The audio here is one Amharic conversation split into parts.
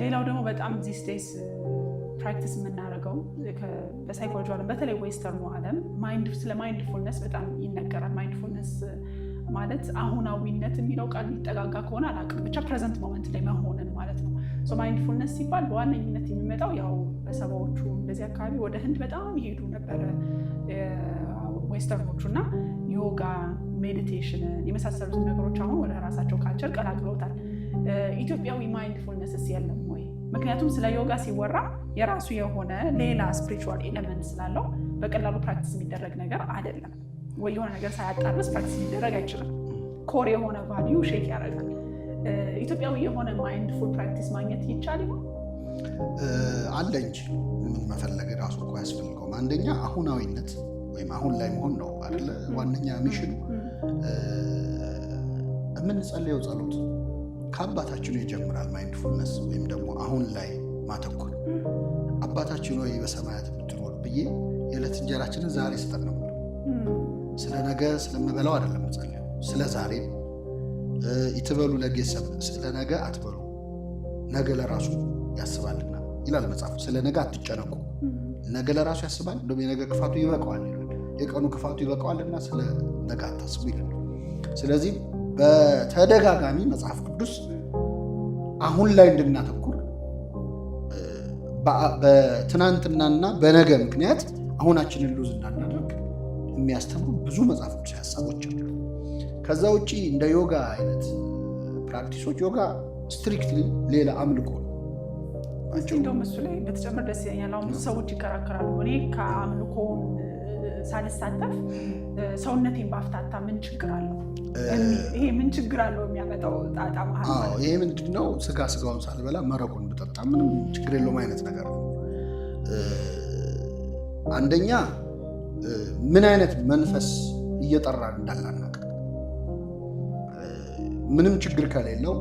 ሌላው ደግሞ በጣም these days ፕራክቲስ የምናደርገው በሳይኮሎጂ ዓለም በተለይ ዌስተርኑ ዓለም ስለ ማይንድፉልነስ በጣም ይነገራል። ማይንድፉልነስ ማለት አሁናዊነት የሚለው ቃል የሚጠጋጋ ከሆነ አላውቅም፣ ብቻ ፕሬዘንት ሞመንት ላይ መሆንን ማለት ነው። ማይንድፉልነስ ሲባል በዋነኝነት የሚመጣው ያው በሰባዎቹ እንደዚህ አካባቢ ወደ ህንድ በጣም ይሄዱ ነበረ ዌስተርኖቹ እና ዮጋ፣ ሜዲቴሽንን የመሳሰሉትን ነገሮች አሁን ወደ ራሳቸው ካልቸር ቀላቅለውታል። ኢትዮጵያዊ ማይንድፉልነስስ የለም ወይ? ምክንያቱም ስለ ዮጋ ሲወራ የራሱ የሆነ ሌላ ስፒሪቹዋል ኤሌመንት ስላለው በቀላሉ ፕራክቲስ የሚደረግ ነገር አይደለም ወይ? የሆነ ነገር ሳያጣርስ ፕራክቲስ ሊደረግ አይችልም። ኮር የሆነ ቫልዩ ሼክ ያደርጋል። ኢትዮጵያዊ የሆነ ማይንድፉል ፕራክቲስ ማግኘት ይቻል ይሆን? አለ እንጂ ምን መፈለግ ራሱ እኮ ያስፈልገውም። አንደኛ አሁናዊነት ወይም አሁን ላይ መሆን ነው አይደለ? ዋነኛ ሚሽኑ የምንጸልየው ጸሎት ከአባታችን ይጀምራል። ማይንድፉልነስ ወይም ደግሞ አሁን ላይ ማተኮር። አባታችን ሆይ በሰማያት የምትኖር ብዬ የዕለት እንጀራችንን ዛሬ ስጠን ነው። ስለ ነገ ስለምበላው አይደለም ጸልየው፣ ስለ ዛሬ ይትበሉ ለጌሰብ፣ ስለ ነገ አትበሉ ነገ ለራሱ ያስባልና ይላል መጽሐፉ። ስለ ነገ አትጨነቁ፣ ነገ ለራሱ ያስባል፣ እንደውም የነገ ክፋቱ ይበቃዋል ይላል። የቀኑ ክፋቱ ይበቃዋልና ስለ ነገ አታስቡ ይላል። ስለዚህ በተደጋጋሚ መጽሐፍ ቅዱስ አሁን ላይ እንድናተኩር በትናንትናና በነገ ምክንያት አሁናችንን ሉዝ እንዳናደርግ የሚያስተምሩ ብዙ መጽሐፍ ቅዱስ ሐሳቦች አሉ። ከዛ ውጪ እንደ ዮጋ አይነት ፕራክቲሶች ዮጋ ስትሪክትሊ ሌላ አምልኮ ነው። እንደውም እሱ ላይ በተጨመረ ደስ ይለኛል። አሁን ብዙ ሰዎች ይከራከራሉ። እኔ ከአምልኮውን ሳልሳተፍ ሰውነቴን ባፍታታ ምን ችግር አለው? ይሄ ምን ችግር አለው የሚያመጣው ጣጣ ማለት ነው። ይሄ ምንድነው? ስጋውን ሳልበላ መረቁን ብጠጣ ምንም ችግር የለውም አይነት ነገር ነው። አንደኛ ምን አይነት መንፈስ እየጠራን እንዳላናቅ ምንም ችግር ከሌለው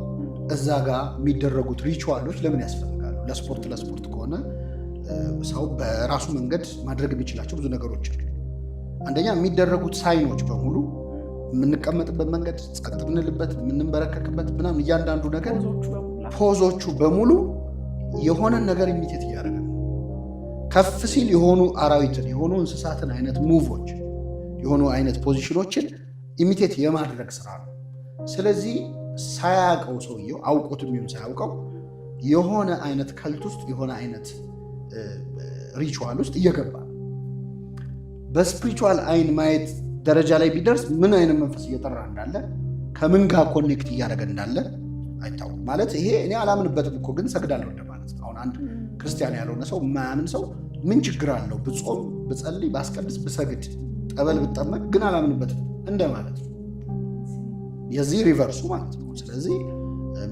እዛ ጋር የሚደረጉት ሪቹዋሎች ለምን ያስፈልጋሉ? ለስፖርት ከሆነ ሰው በራሱ መንገድ ማድረግ የሚችላቸው ብዙ ነገሮች አሉ። አንደኛ የሚደረጉት ሳይኖች በሙሉ የምንቀመጥበት መንገድ፣ ጸጥ ብንልበት፣ የምንበረከክበት ምናምን እያንዳንዱ ነገር ፖዞቹ በሙሉ የሆነን ነገር ኢሚቴት እያደረገ ነው። ከፍ ሲል የሆኑ አራዊትን የሆኑ እንስሳትን አይነት ሙቮች የሆኑ አይነት ፖዚሽኖችን ኢሚቴት የማድረግ ስራ ነው። ስለዚህ ሳያውቀው ሰውየው አውቆትም ይሁን ሳያውቀው የሆነ አይነት ከልት ውስጥ የሆነ አይነት ሪቹዋል ውስጥ እየገባ ነው። በስፒሪቹዋል አይን ማየት ደረጃ ላይ ቢደርስ ምን አይነት መንፈስ እየጠራ እንዳለ ከምን ጋር ኮኔክት እያደረገ እንዳለ አይታወቅም። ማለት ይሄ እኔ አላምንበትም እኮ ግን ሰግዳለሁ እንደማለት ነው። አሁን አንድ ክርስቲያን ያልሆነ ሰው የማያምን ሰው ምን ችግር አለው ብጾም፣ ብጸልይ፣ ባስቀድስ፣ ብሰግድ፣ ጠበል ብጠመቅ ግን አላምንበትም እንደማለት ነው። የዚህ ሪቨርሱ ማለት ነው። ስለዚህ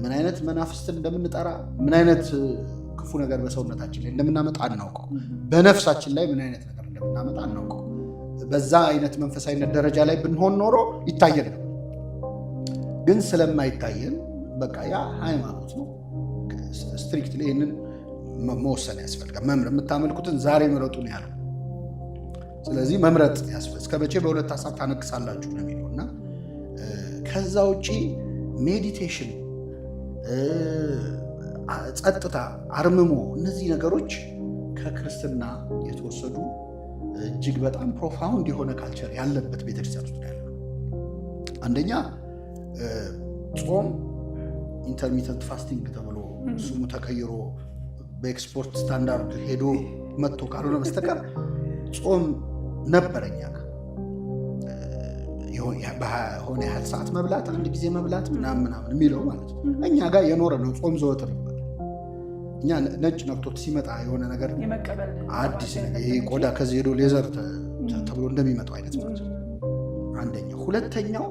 ምን አይነት መናፍስትን እንደምንጠራ ምን አይነት ክፉ ነገር በሰውነታችን ላይ እንደምናመጣ አናውቀው። በነፍሳችን ላይ ምን አይነት ነገር እንደምናመጣ አናውቀው። በዛ አይነት መንፈሳዊነት ደረጃ ላይ ብንሆን ኖሮ ይታየን ነው። ግን ስለማይታየን በቃ ያ ሃይማኖት ነው። ስትሪክትሊ ይህንን መወሰን ያስፈልጋል። መምረጥ የምታመልኩትን ዛሬ ምረጡ ነው ያለው። ስለዚህ መምረጥ ያስፈልጋል። እስከ መቼ በሁለት ሀሳብ ታነክሳላችሁ ነው የሚለው እና ከዛ ውጪ ሜዲቴሽን፣ ጸጥታ፣ አርምሞ እነዚህ ነገሮች ከክርስትና የተወሰዱ እጅግ በጣም ፕሮፋውንድ የሆነ ካልቸር ያለበት ቤተክርስቲያን ውስጥ ያለ። አንደኛ ጾም ኢንተርሚተንት ፋስቲንግ ተብሎ ስሙ ተቀይሮ በኤክስፖርት ስታንዳርድ ሄዶ መጥቶ ካልሆነ በስተቀር ጾም ነበረኛ በሆነ ያህል ሰዓት መብላት፣ አንድ ጊዜ መብላት ምናምን የሚለው ማለት ነው። እኛ ጋር የኖረ ነው ጾም ዘወትር ነበር። እኛ ነጭ ነክቶት ሲመጣ የሆነ ነገር አዲስ ነገር ይሄ ቆዳ ከዚህ ሄዶ ሌዘር ተብሎ እንደሚመጣው አይነት ማለት ነው። አንደኛው። ሁለተኛው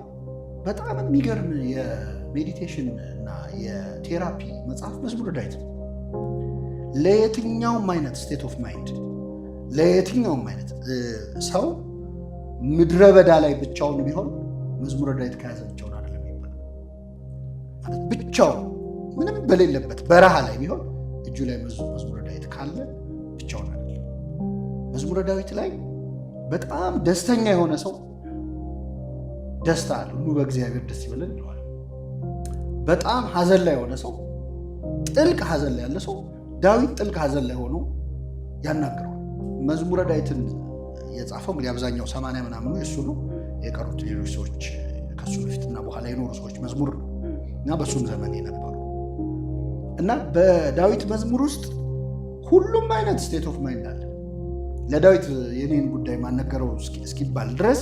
በጣም የሚገርም የሜዲቴሽን እና የቴራፒ መጽሐፍ መዝሙረ ዳዊት ነው። ለየትኛውም አይነት ስቴት ኦፍ ማይንድ ለየትኛውም አይነት ሰው ምድረ በዳ ላይ ብቻውን ቢሆን መዝሙረ ዳዊት ከያዘ ብቻውን አይደለም የሚባለው። ማለት ብቻው ምንም በሌለበት በረሃ ላይ ቢሆን እጁ ላይ መዝሙረ ዳዊት ካለ ብቻውን አይደለም። መዝሙረ ዳዊት ላይ በጣም ደስተኛ የሆነ ሰው ደስታ አለ፣ ሁሉ በእግዚአብሔር ደስ ይበለን ይለዋል። በጣም ሀዘን ላይ የሆነ ሰው ጥልቅ ሐዘን ላይ ያለ ሰው ዳዊት ጥልቅ ሐዘን ላይ ሆኖ ያናግረዋል። መዝሙረ ዳዊትን የጻፈው እንግዲህ አብዛኛው 80 ምናምኑ የእሱ ነው። የቀሩት ሌሎች ሰዎች ከሱ በፊትና በኋላ የኖሩ ሰዎች መዝሙር ነው እና በሱም ዘመን የነበሩ እና በዳዊት መዝሙር ውስጥ ሁሉም አይነት ስቴት ኦፍ ማይንድ አለ። ለዳዊት የኔን ጉዳይ ማነገረው እስኪባል ድረስ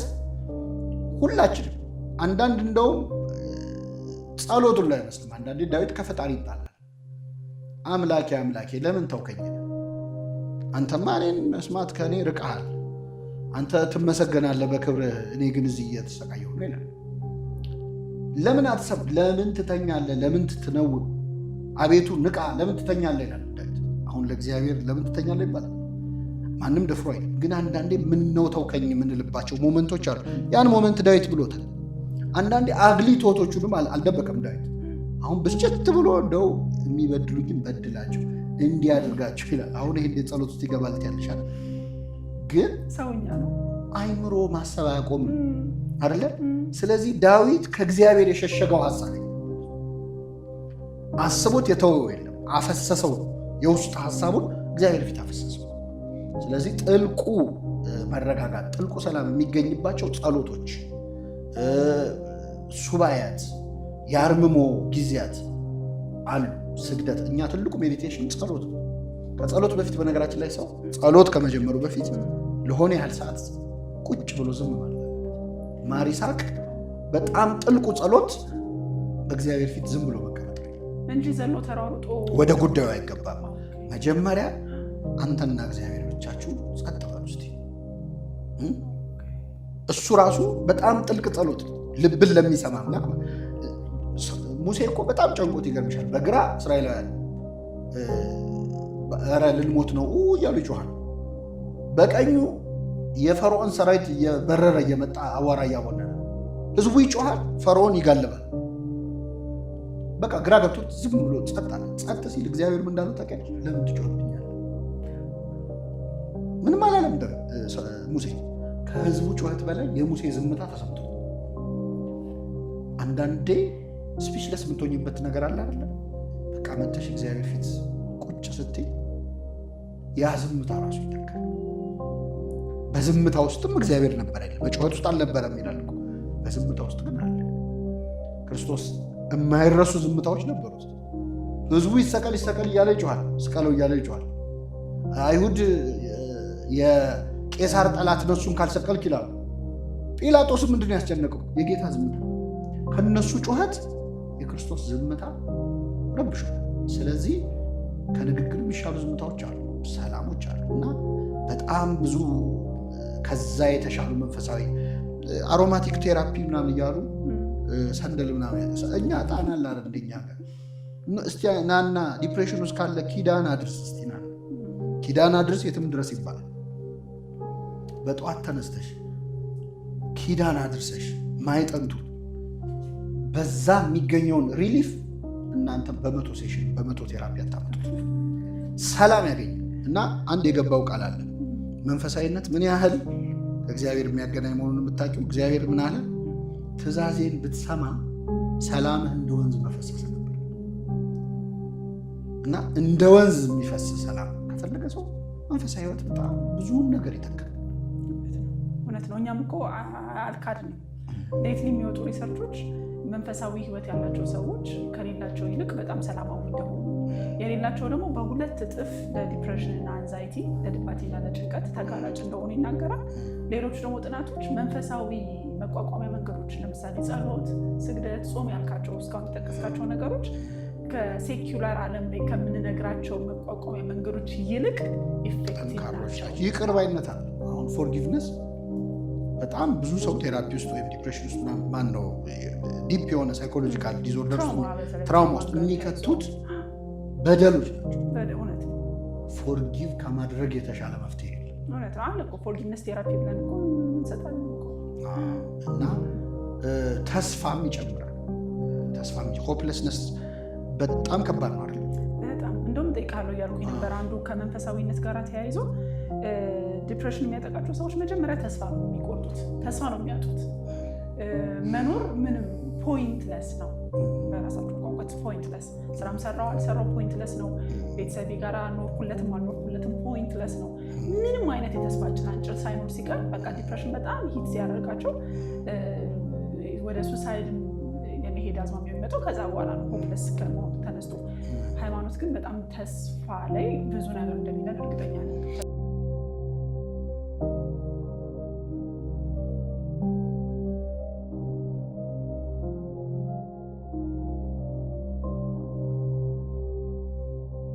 ሁላችንም አንዳንድ እንደውም ጸሎቱን ላይ አይመስልም። አንዳንዴ ዳዊት ከፈጣሪ ይጣላል። አምላኬ አምላኬ ለምን ተውከኝ? አንተማ እኔን መስማት ከእኔ ርቀሃል። አንተ ትመሰገናለህ በክብርህ፣ እኔ ግን እዚህ እየተሰቃየሁ ነው ይላል። ለምን አትሰብ? ለምን ትተኛለህ? ለምን ትትነውን? አቤቱ ንቃ፣ ለምን ትተኛለህ ይላል ዳዊት። አሁን ለእግዚአብሔር ለምን ትተኛለህ ይባላል። ማንም ደፍሮ አይልም። ግን አንዳንዴ ምነው ተውከኝ የምንልባቸው ሞመንቶች አሉ። ያን ሞመንት ዳዊት ብሎታል። አንዳንዴ አግሊ ቶቶቹንም አልደበቀም ዳዊት። አሁን ብስጭት ብሎ እንደው የሚበድሉኝን በድላቸው እንዲያደርጋቸው ይላል። አሁን ይሄን የጸሎት ውስጥ ይገባል ያልሻል። ግን ሰውኛ ነው፣ አይምሮ ማሰብ አያቆም አይደለ? ስለዚህ ዳዊት ከእግዚአብሔር የሸሸገው ሀሳብ አስቦት የተወው የለም፣ አፈሰሰው። የውስጥ ሀሳቡን እግዚአብሔር ፊት አፈሰሰው። ስለዚህ ጥልቁ መረጋጋት፣ ጥልቁ ሰላም የሚገኝባቸው ጸሎቶች፣ ሱባኤያት፣ የአርምሞ ጊዜያት አሉ። ስግደት፣ እኛ ትልቁ ሜዲቴሽን ጸሎት ነው። ከጸሎት በፊት በነገራችን ላይ ሰው ጸሎት ከመጀመሩ በፊት ለሆነ ያህል ሰዓት ቁጭ ብሎ ዝም ማለት ማር ይስሐቅ በጣም ጥልቁ ጸሎት በእግዚአብሔር ፊት ዝም ብሎ መቀመጥ እንጂ ዘሎ ተሯሩጦ ወደ ጉዳዩ አይገባም። መጀመሪያ አንተና እግዚአብሔር ብቻችሁ ጸጥ በሉ እስቲ። እሱ ራሱ በጣም ጥልቅ ጸሎት ልብን ለሚሰማ አምላክ። ሙሴ እኮ በጣም ጨንቆት ይገርምሻል። በግራ እስራኤላውያን ኧረ ልንሞት ነው እያሉ ይጮሃል። በቀኙ የፈርዖን ሰራዊት እየበረረ እየመጣ አዋራ እያቦነነ ህዝቡ ይጮሃል፣ ፈርዖን ይጋልባል። በቃ ግራ ገብቶት ዝም ብሎ ጸጥ አለ። ጸጥ ሲል እግዚአብሔር ምን እንዳለው ታውቂያለሽ? ለምን ትጮህብኛለህ? ምንም አላለም ሙሴ። ከህዝቡ ጩኸት በላይ የሙሴ ዝምታ ተሰምቶ አንዳንዴ ስፒችለስ የምትሆኝበት ነገር አለ አይደለ? በቃ መተሽ እግዚአብሔር ፊት ቁጭ ስትይ ያ ዝምታ ራሱ ይተካል። በዝምታ ውስጥም እግዚአብሔር ነበር አይደል? በጩኸት ውስጥ አልነበረም ይላል እኮ። በዝምታ ውስጥ ግን አለ ክርስቶስ። የማይረሱ ዝምታዎች ነበሩት። ህዝቡ ይሰቀል ይሰቀል እያለ ይጮሃል፣ ስቀለው እያለ ይጮሃል። አይሁድ የቄሳር ጠላት ነሱን ካልሰቀልክ ይላሉ። ጲላጦስም ምንድን ነው ያስጨነቀው? የጌታ ዝምታ። ከነሱ ጩኸት የክርስቶስ ዝምታ ረብሾታል። ስለዚህ ከንግግር የሚሻሉ ዝምታዎች አሉ፣ ሰላሞች አሉ እና በጣም ብዙ ከዛ የተሻሉ መንፈሳዊ አሮማቲክ ቴራፒ ምናምን እያሉ ሰንደል ምናምን እኛ ጣና ላረ እንደኛ ጋር እስቲ ናና ዲፕሬሽን ውስጥ ካለ ኪዳን አድርስ እስቲ ና ኪዳን አድርስ የትም ድረስ ይባላል። በጠዋት ተነስተሽ ኪዳን አድርሰሽ ማይጠንቱ በዛ የሚገኘውን ሪሊፍ እናንተ በመቶ ሴሽን በመቶ ቴራፒ አታመጡት። ሰላም ያገኝ እና አንድ የገባው ቃል አለ። መንፈሳዊነት ምን ያህል ከእግዚአብሔር የሚያገናኝ መሆኑን የምታውቂው እግዚአብሔር ምን አለ? ትእዛዜን ብትሰማ ሰላምህ እንደ ወንዝ መፈሰስ ነበር። እና እንደ ወንዝ የሚፈስ ሰላም ከፈለገ ሰው መንፈሳዊ ህይወት በጣም ብዙ ነገር ይተካል። እውነት ነው። እኛም እኮ አልካድንም። ሌትሊ የሚወጡ ሪሰርቾች መንፈሳዊ ህይወት ያላቸው ሰዎች ከሌላቸው ይልቅ በጣም ሰላማዊ እንደሆኑ፣ የሌላቸው ደግሞ በሁለት እጥፍ ለዲፕሬሽን እና አንዛይቲ ለድባቴና ለጭንቀት ተጋላጭ እንደሆኑ ይናገራል። ሌሎች ደግሞ ጥናቶች መንፈሳዊ መቋቋሚያ መንገዶች ለምሳሌ ጸሎት፣ ስግደት፣ ጾም ያልካቸው እስካሁን የጠቀስካቸው ነገሮች ከሴኩላር ዓለም ላይ ከምንነግራቸው መቋቋሚያ መንገዶች ይልቅ ኢፌክቲቭ ናቸው። ይቅር ባይነት አለ። አሁን ፎርጊቭነስ በጣም ብዙ ሰው ቴራፒ ውስጥ ወይም ዲፕሬሽን ውስጥ ማን ነው ዲፕ የሆነ ሳይኮሎጂካል ዲስኦርደር ትራውማ ውስጥ የሚከቱት በደሎች ናቸው። ፎርጊቭ ከማድረግ የተሻለ መፍትሄ የለም። ፎርጊቭነስ ቴራፒ ብለን እኮ እንሰጣለን እና ተስፋም ይጨምራል። ሆፕለስነስ በጣም ከባድ ነው አይደል? በጣም እንደውም እጠይቅሃለሁ እያልኩኝ ነበር። አንዱ ከመንፈሳዊነት ጋር ተያይዞ ዲፕሬሽን የሚያጠቃቸው ሰዎች መጀመሪያ ተስፋ ነው የሚቆርጡት፣ ተስፋ ነው የሚያጡት። መኖር ምንም ፖይንትለስ ነው በራሳቸው ቋንቋ ዋትስ ፖይንትለስ። ስራም ሰራው አልሰራው ፖይንትለስ ነው። ቤተሰቤ ጋር ኖርኩለትም አልኖርኩለትም ፖይንትለስ ነው። ምንም አይነት የተስፋ ጭላንጭል ሳይኖር ሲቀር በቃ ዲፕሬሽን በጣም ሂት ሲያደርጋቸው ወደ ሱሳይድ የመሄድ አዝማሚያ የሚመጣው ከዛ በኋላ ነው፣ ሆፕለስ ከመሆን ተነስቶ። ሃይማኖት ግን በጣም ተስፋ ላይ ብዙ ነገር እንደሚለን እርግጠኛ ነኝ።